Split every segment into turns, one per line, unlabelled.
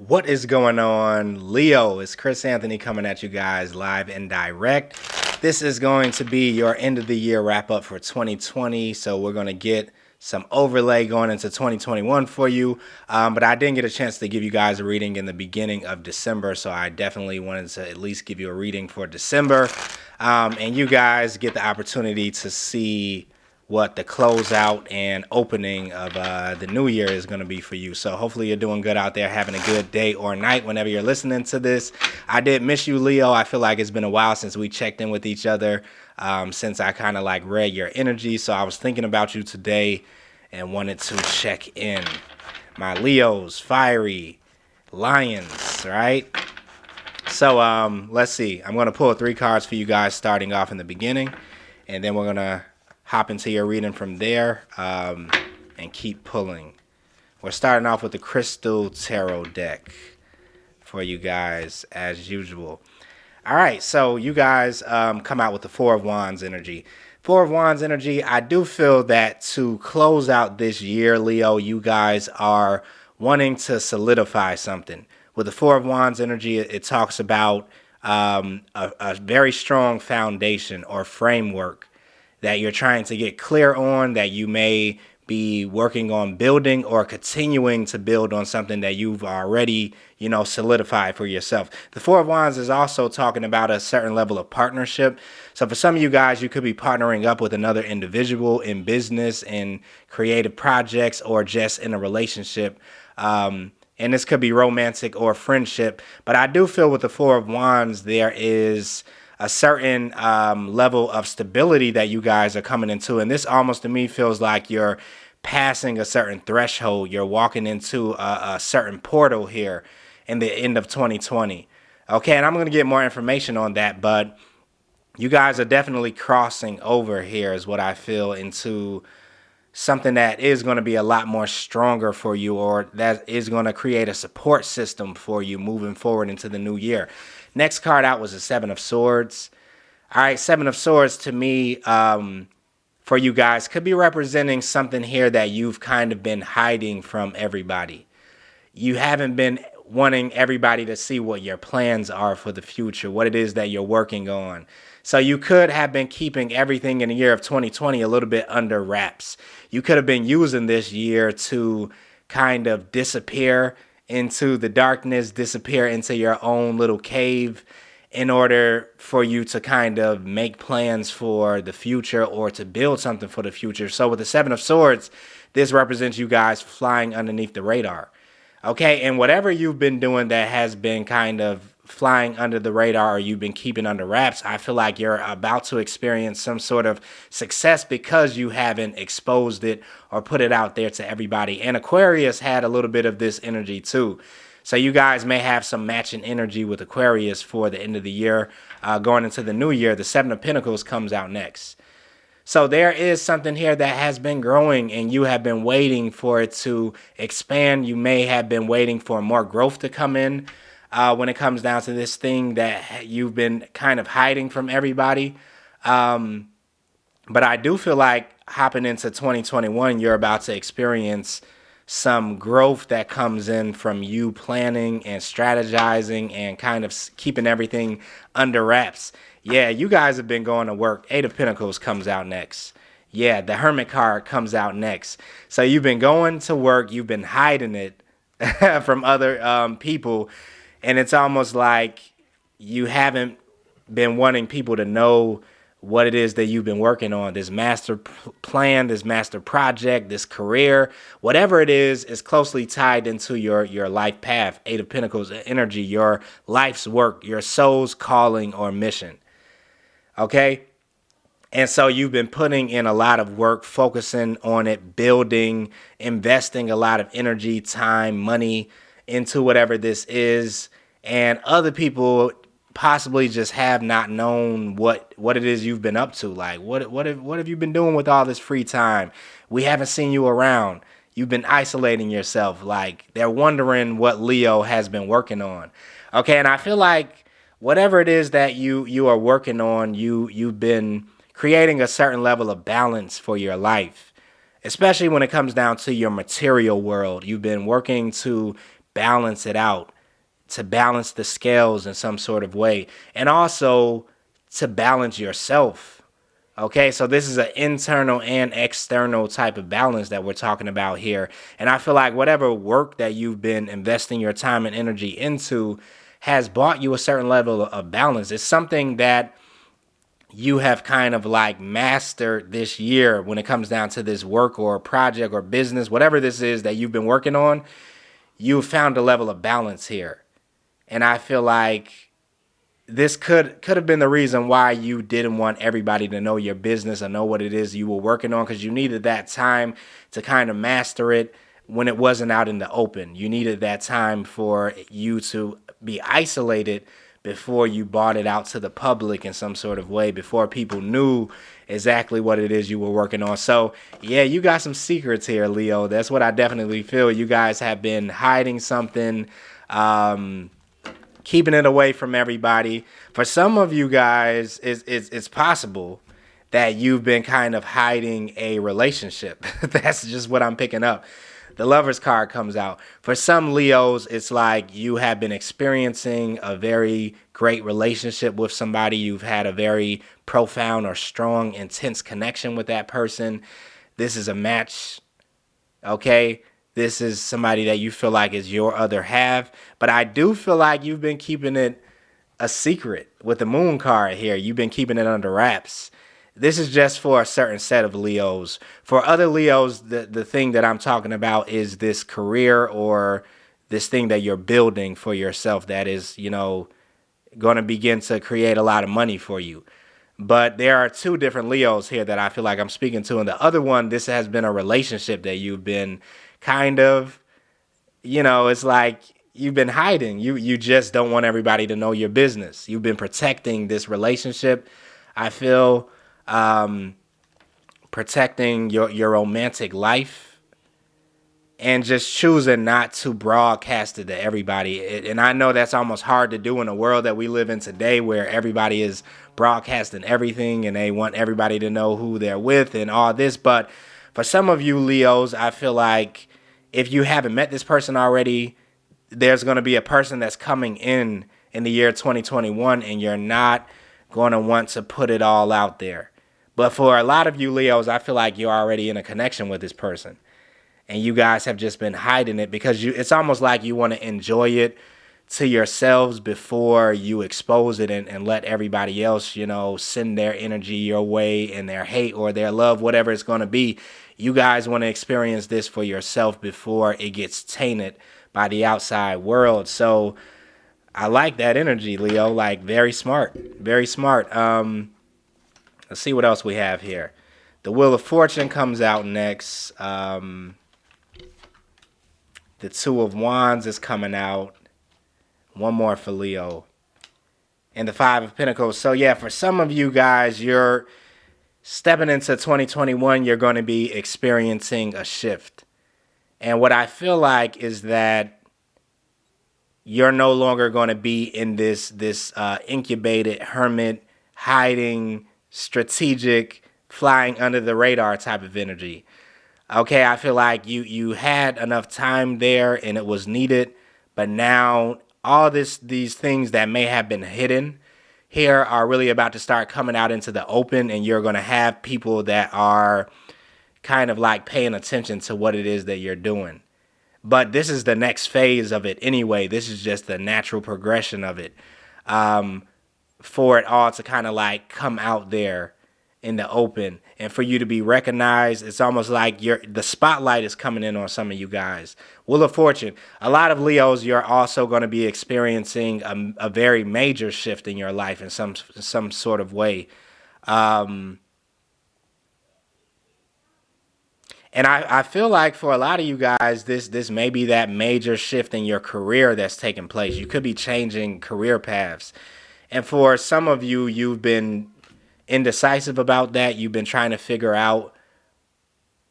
What is going on, Leo? It's Chris Anthony coming at you guys live and direct. This is going to be your end of the year wrap up for 2020. So we're going to get some overlay going into 2021 for you. But I didn't get a chance to give you guys a reading in the beginning of December. So I definitely wanted to at least give you a reading for December. And you guys get the opportunity to see what the closeout and opening of the new year is going to be for you. So hopefully you're doing good out there, having a good day or night whenever you're listening to this. I did miss you, Leo. I feel like it's been a while since we checked in with each other, since I kind of like read your energy. So I was thinking about you today and wanted to check in. My Leos, fiery lions, right? So let's see. I'm going to pull 3 cards for you guys starting off in the beginning, and then we're going to hop into your reading from there and keep pulling. We're starting off with the Crystal Tarot deck for you guys as usual. All right, so you guys come out with the 4 of Wands energy. 4 of Wands energy, I do feel that to close out this year, Leo, you guys are wanting to solidify something. With the 4 of Wands energy, it talks about a very strong foundation or framework that you're trying to get clear on, that you may be working on building or continuing to build on something that you've already, solidified for yourself. The 4 of Wands is also talking about a certain level of partnership. So for some of you guys, you could be partnering up with another individual in business, in creative projects, or just in a relationship. And this could be romantic or friendship. But I do feel with the 4 of Wands, there is a certain level of stability that you guys are coming into. And this almost to me feels like you're passing a certain threshold. You're walking into a certain portal here in the end of 2020. Okay, and I'm going to get more information on that, but you guys are definitely crossing over here is what I feel, into something that is going to be a lot more stronger for you, or that is going to create a support system for you moving forward into the new year. Next card out was the 7 of Swords. All right, 7 of Swords to me, for you guys, could be representing something here that you've kind of been hiding from everybody. You haven't been wanting everybody to see what your plans are for the future, what it is that you're working on. So you could have been keeping everything in the year of 2020 a little bit under wraps. You could have been using this year to kind of disappear into the darkness, disappear into your own little cave in order for you to kind of make plans for the future or to build something for the future. So with the 7 of Swords, this represents you guys flying underneath the radar. Okay, and whatever you've been doing that has been kind of flying under the radar, or you've been keeping under wraps, I feel like you're about to experience some sort of success because you haven't exposed it or put it out there to everybody. And Aquarius had a little bit of this energy too. So you guys may have some matching energy with Aquarius for the end of the year. Going into the new year, the 7 of Pentacles comes out next. So there is something here that has been growing and you have been waiting for it to expand. You may have been waiting for more growth to come in when it comes down to this thing that you've been kind of hiding from everybody. But I do feel like hopping into 2021, you're about to experience some growth that comes in from you planning and strategizing and kind of keeping everything under wraps. Yeah, you guys have been going to work. 8 of Pentacles comes out next. Yeah, the Hermit card comes out next. So you've been going to work. You've been hiding it from other people. And it's almost like you haven't been wanting people to know what it is that you've been working on. This master plan, this master project, this career, whatever it is closely tied into your life path. 8 of Pentacles energy, your life's work, your soul's calling or mission. Okay? And so you've been putting in a lot of work, focusing on it, building, investing a lot of energy, time, money into whatever this is. And other people possibly just have not known what it is you've been up to. Like, what have you been doing with all this free time? We haven't seen you around. You've been isolating yourself. Like, they're wondering what Leo has been working on. Okay, and I feel like whatever it is that you are working on, you've been creating a certain level of balance for your life, especially when it comes down to your material world. You've been working to balance it out. to balance the scales in some sort of way, and also to balance yourself. Okay, so this is an internal and external type of balance that we're talking about here. And I feel like whatever work that you've been investing your time and energy into has brought you a certain level of balance. It's something that you have kind of like mastered this year when it comes down to this work or project or business, whatever this is that you've been working on. You've found a level of balance here. And I feel like this could have been the reason why you didn't want everybody to know your business or know what it is you were working on, because you needed that time to kind of master it when it wasn't out in the open. You needed that time for you to be isolated before you brought it out to the public in some sort of way, before people knew exactly what it is you were working on. So yeah, you got some secrets here, Leo. That's what I definitely feel. You guys have been hiding something, keeping it away from everybody. For some of you guys, it's possible that you've been kind of hiding a relationship. That's just what I'm picking up. The Lover's card comes out. For some Leos, it's like you have been experiencing a very great relationship with somebody. You've had a very profound or strong, intense connection with that person. This is a match, okay? This is somebody that you feel like is your other half. But I do feel like you've been keeping it a secret with the Moon card here. You've been keeping it under wraps. This is just for a certain set of Leos. For other Leos, the thing that I'm talking about is this career or this thing that you're building for yourself that is, going to begin to create a lot of money for you. But there are two different Leos here that I feel like I'm speaking to. And the other one, this has been a relationship that you've been kind of, it's like you've been hiding. You just don't want everybody to know your business. You've been protecting this relationship, I feel, protecting your romantic life, and just choosing not to broadcast it to everybody. And I know that's almost hard to do in a world that we live in today, where everybody is broadcasting everything and they want everybody to know who they're with and all this. But for some of you Leos, I feel like if you haven't met this person already, there's going to be a person that's coming in the year 2021, and you're not going to want to put it all out there. But for a lot of you Leos, I feel like you're already in a connection with this person, and you guys have just been hiding it because it's almost like you want to enjoy it to yourselves before you expose it and let everybody else, send their energy your way and their hate or their love, whatever it's going to be. You guys want to experience this for yourself before it gets tainted by the outside world. So I like that energy, Leo. Like, very smart, very smart. Let's see what else we have here. The Wheel of Fortune comes out next. The Two of Wands is coming out. One more for Leo. And the Five of Pentacles. So yeah, for some of you guys, you're stepping into 2021, you're going to be experiencing a shift. And what I feel like is that you're no longer going to be in this incubated hermit, hiding, strategic, flying under the radar type of energy. Okay, I feel like you had enough time there and it was needed, but now all these things that may have been hidden here are really about to start coming out into the open, and you're going to have people that are kind of like paying attention to what it is that you're doing. But this is the next phase of it anyway. This is just the natural progression of it, for it all to kind of like come out there in the open and for you to be recognized. It's almost like the spotlight is coming in on some of you guys. Wheel of Fortune. A lot of Leos, you're also going to be experiencing a very major shift in your life in some sort of way. And I feel like for a lot of you guys, this may be that major shift in your career that's taking place. You could be changing career paths. And for some of you, you've been indecisive about that. You've been trying to figure out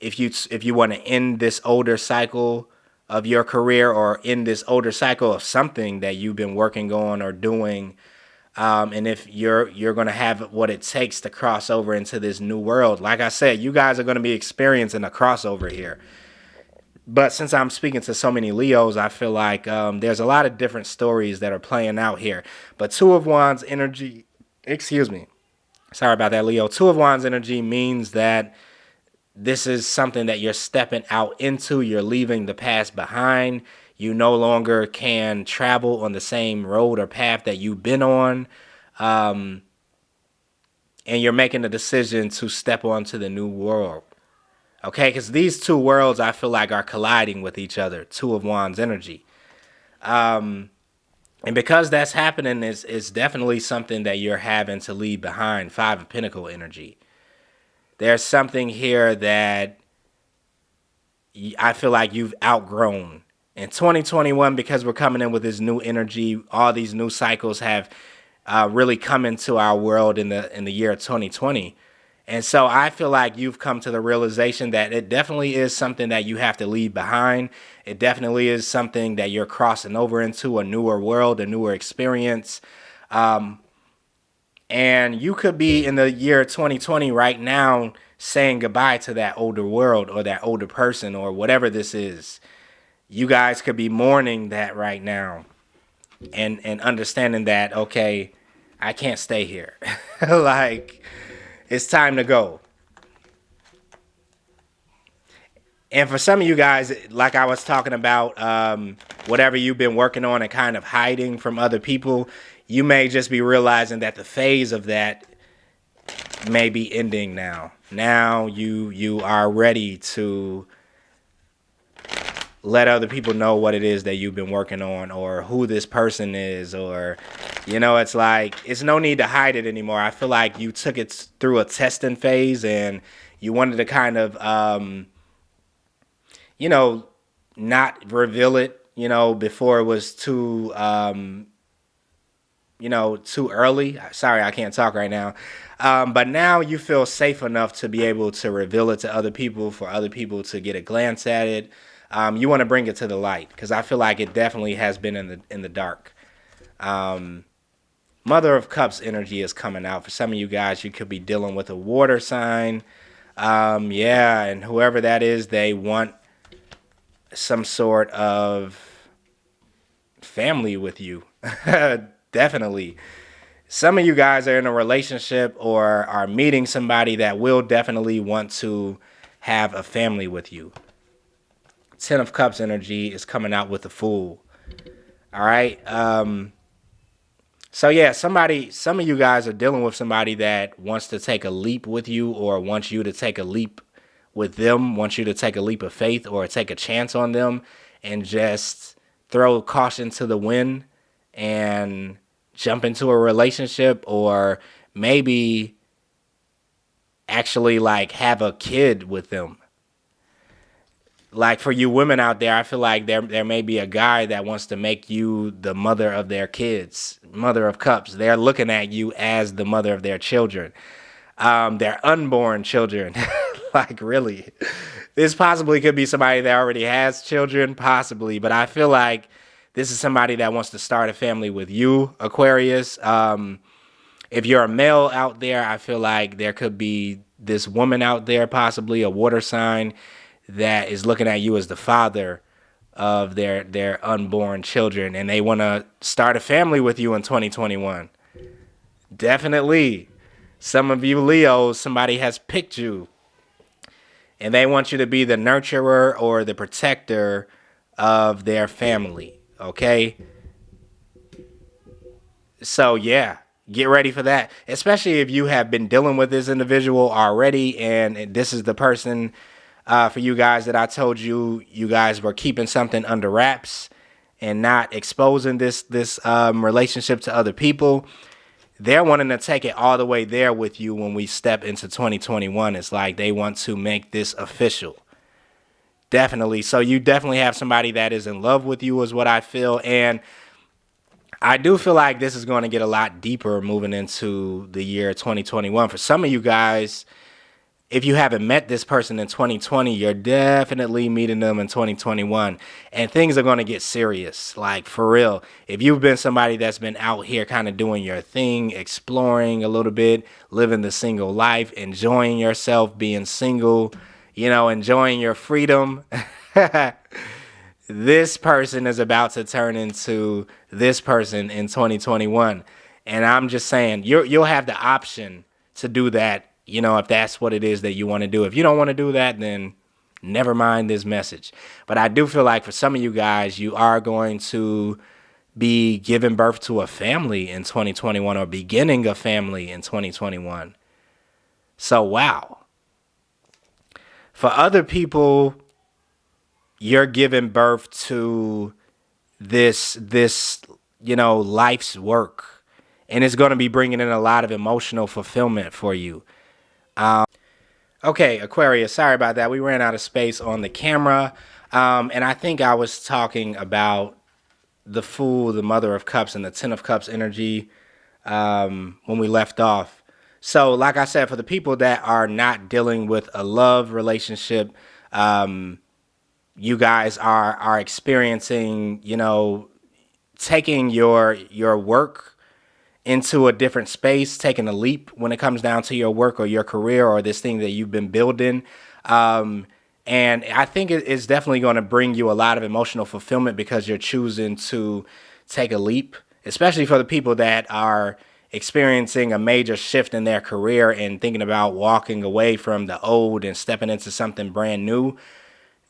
if you want to end this older cycle of your career or end this older cycle of something that you've been working on or doing. And if you're going to have what it takes to cross over into this new world. Like I said, you guys are going to be experiencing a crossover here. But since I'm speaking to so many Leos, I feel like there's a lot of different stories that are playing out here. But Two of Wands energy, excuse me, sorry about that, Leo. Two of Wands energy means that this is something that you're stepping out into. You're leaving the past behind. You no longer can travel on the same road or path that you've been on. And you're making the decision to step onto the new world. Okay, because these two worlds I feel like are colliding with each other. Two of Wands energy. And because that's happening, it's definitely something that you're having to leave behind. Five of Pentacle energy. There's something here that I feel like you've outgrown. In 2021, because we're coming in with this new energy, all these new cycles have really come into our world in the year 2020. And so I feel like you've come to the realization that it definitely is something that you have to leave behind. It definitely is something that you're crossing over into, a newer world, a newer experience. And you could be in the year 2020 right now saying goodbye to that older world or that older person or whatever this is. You guys could be mourning that right now and understanding that, okay, I can't stay here. Like, it's time to go. And for some of you guys, like I was talking about, whatever you've been working on and kind of hiding from other people, you may just be realizing that the phase of that may be ending now. Now you are ready to let other people know what it is that you've been working on or who this person is, or, it's like, it's no need to hide it anymore. I feel like you took it through a testing phase and you wanted to kind of, not reveal it, before it was too, too early. Sorry, I can't talk right now. But now you feel safe enough to be able to reveal it to other people, for other people to get a glance at it. You want to bring it to the light because I feel like it definitely has been in the dark. Mother of Cups energy is coming out. For some of you guys, you could be dealing with a water sign. And whoever that is, they want some sort of family with you. Definitely. Some of you guys are in a relationship or are meeting somebody that will definitely want to have a family with you. Ten of Cups energy is coming out with the Fool. All right. So yeah, some of you guys are dealing with somebody that wants to take a leap with you or wants you to take a leap with them, wants you to take a leap of faith or take a chance on them and just throw caution to the wind and jump into a relationship, or maybe actually like have a kid with them. Like for you women out there, I feel like there may be a guy that wants to make you the mother of their kids, Mother of Cups. They're looking at you as the mother of their children, their unborn children. Like really, this possibly could be somebody that already has children, possibly. But I feel like this is somebody that wants to start a family with you, Aquarius. If you're a male out there, I feel like there could be this woman out there, possibly a water sign, that is looking at you as the father of their unborn children, and they want to start a family with you in 2021. Definitely. Some of you Leos, somebody has picked you, and they want you to be the nurturer or the protector of their family, okay? So, yeah. Get ready for that, especially if you have been dealing with this individual already, and this is the person for you guys that I told you guys were keeping something under wraps and not exposing this relationship to other people. They're wanting to take it all the way there with you when we step into 2021. It's like they want to make this official. Definitely. So you definitely have somebody that is in love with you is what I feel. And I do feel like this is going to get a lot deeper moving into the year 2021. For some of you guys, if you haven't met this person in 2020, you're definitely meeting them in 2021. And things are going to get serious, like for real. If you've been somebody that's been out here kind of doing your thing, exploring a little bit, living the single life, enjoying yourself, being single, enjoying your freedom, This person is about to turn into this person in 2021. And I'm just saying, you'll have the option to do that, if that's what it is that you want to do. If you don't want to do that, then never mind this message. But I do feel like for some of you guys, you are going to be giving birth to a family in 2021 or beginning a family in 2021. So, wow. For other people, you're giving birth to this life's work, and it's going to be bringing in a lot of emotional fulfillment for you. Okay, Aquarius, sorry about that. We ran out of space on the camera, and I think I was talking about the Fool, the Mother of Cups, and the Ten of Cups energy when we left off. So, like I said, for the people that are not dealing with a love relationship, you guys are experiencing, taking your work into a different space, taking a leap when it comes down to your work or your career or this thing that you've been building. And I think it's definitely going to bring you a lot of emotional fulfillment because you're choosing to take a leap, especially for the people that are experiencing a major shift in their career and thinking about walking away from the old and stepping into something brand new.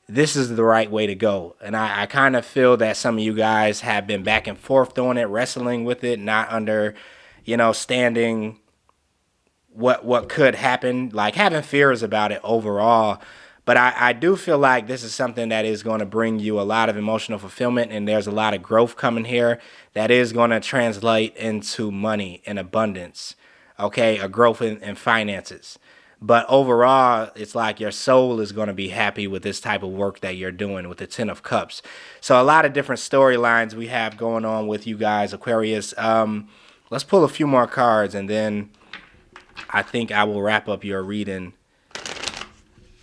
This is the right way to go. And I kind of feel that some of you guys have been back and forth on it, wrestling with it, not understanding what could happen, like having fears about it overall. But I do feel like this is something that is going to bring you a lot of emotional fulfillment, and there's a lot of growth coming here that is going to translate into money and abundance, okay, a growth in finances. But overall, it's like your soul is going to be happy with this type of work that you're doing with the Ten of Cups. So a lot of different storylines we have going on with you guys, Aquarius. Let's pull a few more cards, and then I think I will wrap up your reading.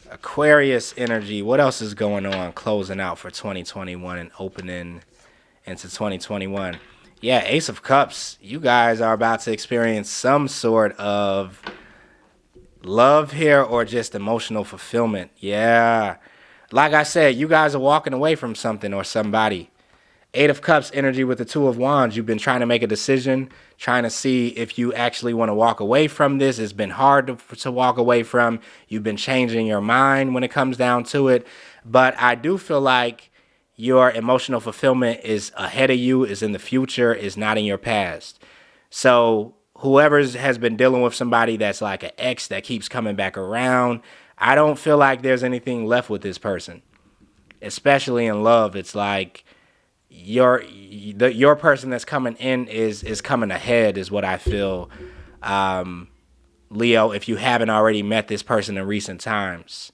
Aquarius energy, what else is going on closing out for 2021 and opening into 2021? Yeah, Ace of Cups, you guys are about to experience some sort of love here or just emotional fulfillment. Yeah. Like I said, you guys are walking away from something or somebody. Eight of Cups energy with the Two of Wands. You've been trying to make a decision, trying to see if you actually want to walk away from this. It's been hard to walk away from. You've been changing your mind when it comes down to it. But I do feel like your emotional fulfillment is ahead of you, is in the future, is not in your past. So whoever has been dealing with somebody that's like an ex that keeps coming back around, I don't feel like there's anything left with this person. Especially in love, it's like your person that's coming in is coming ahead is what I feel. Leo, if you haven't already met this person in recent times.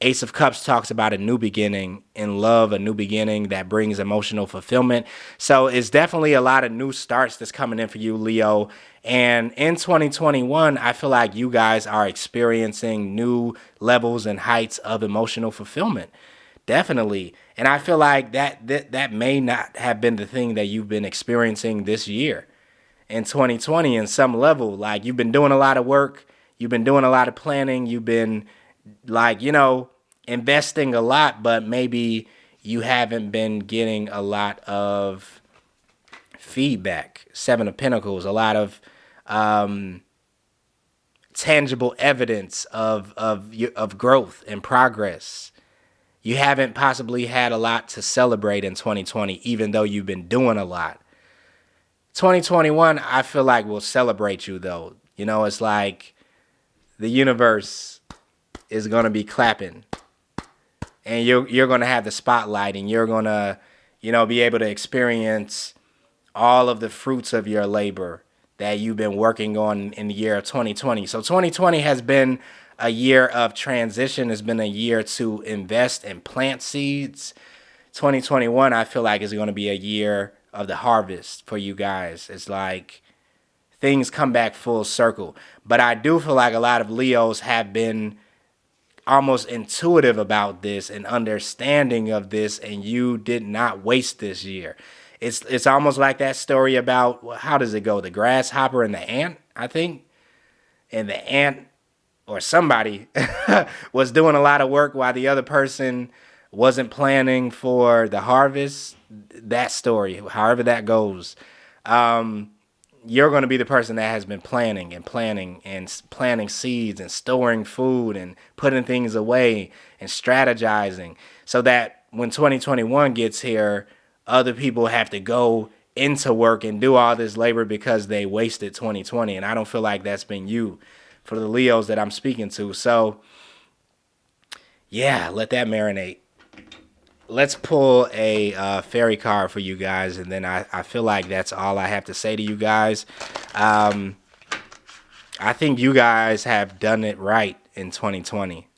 Ace of Cups talks about a new beginning in love, a new beginning that brings emotional fulfillment. So it's definitely a lot of new starts that's coming in for you, Leo. And in 2021, I feel like you guys are experiencing new levels and heights of emotional fulfillment. Definitely. And I feel like that may not have been the thing that you've been experiencing this year in 2020 in some level. Like you've been doing a lot of work. You've been doing a lot of planning. You've been investing a lot, but maybe you haven't been getting a lot of feedback. Seven of Pentacles, a lot of tangible evidence of growth and progress. You haven't possibly had a lot to celebrate in 2020, even though you've been doing a lot. 2021, I feel like will celebrate you, though. It's like the universe is going to be clapping. And you're going to have the spotlight, and you're going to, be able to experience all of the fruits of your labor that you've been working on in the year of 2020. So 2020 has been a year of transition. It's been a year to invest and plant seeds. 2021, I feel like, is going to be a year of the harvest for you guys. It's like things come back full circle. But I do feel like a lot of Leos have been almost intuitive about this and understanding of this, and you did not waste this year. It's almost like that story about, how does it go? The grasshopper and the ant, I think. And the ant or somebody was doing a lot of work while the other person wasn't planning for the harvest, that story, however that goes, you're going to be the person that has been planning and planting seeds and storing food and putting things away and strategizing, so that when 2021 gets here, other people have to go into work and do all this labor because they wasted 2020. And I don't feel like that's been you for the Leos that I'm speaking to. So yeah, let that marinate. Let's pull a fairy card for you guys, and then I feel like that's all I have to say to you guys. I think you guys have done it right in 2020.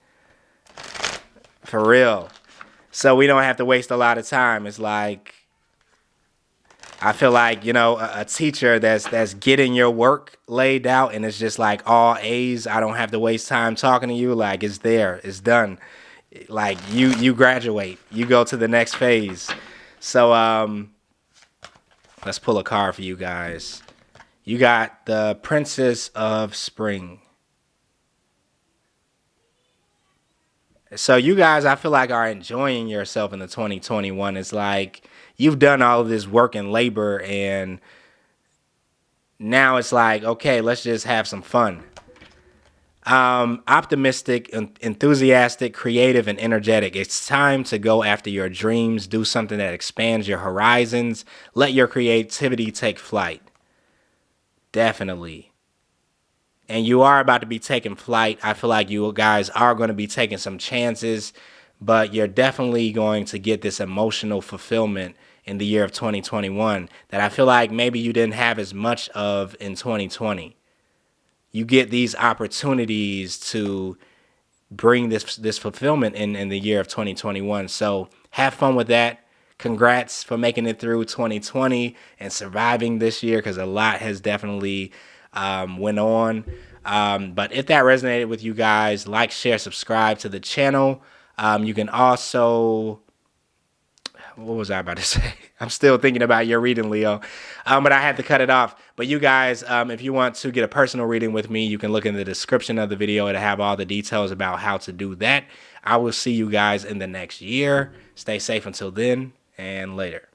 For real. So we don't have to waste a lot of time. It's like, I feel like, a teacher that's getting your work laid out, and it's just like all A's. I don't have to waste time talking to you. Like, it's there. It's done. Like, you graduate. You go to the next phase. So let's pull a card for you guys. You got the Princess of Spring. So you guys, I feel like, are enjoying yourself in the 2021. It's like you've done all of this work and labor, and now it's like, okay, let's just have some fun. Optimistic, enthusiastic, creative, and energetic. It's time to go after your dreams. Do something that expands your horizons. Let your creativity take flight. Definitely. And you are about to be taking flight. I feel like you guys are going to be taking some chances, but you're definitely going to get this emotional fulfillment in the year of 2021 that I feel like maybe you didn't have as much of in 2020. You get these opportunities to bring this fulfillment in the year of 2021. So have fun with that. Congrats for making it through 2020 and surviving this year, because a lot has definitely went on. But if that resonated with you guys, like, share, subscribe to the channel. You can also... What was I about to say? I'm still thinking about your reading, Leo. But I had to cut it off. But you guys, if you want to get a personal reading with me, you can look in the description of the video. It'll have all the details about how to do that. I will see you guys in the next year. Stay safe until then, and later.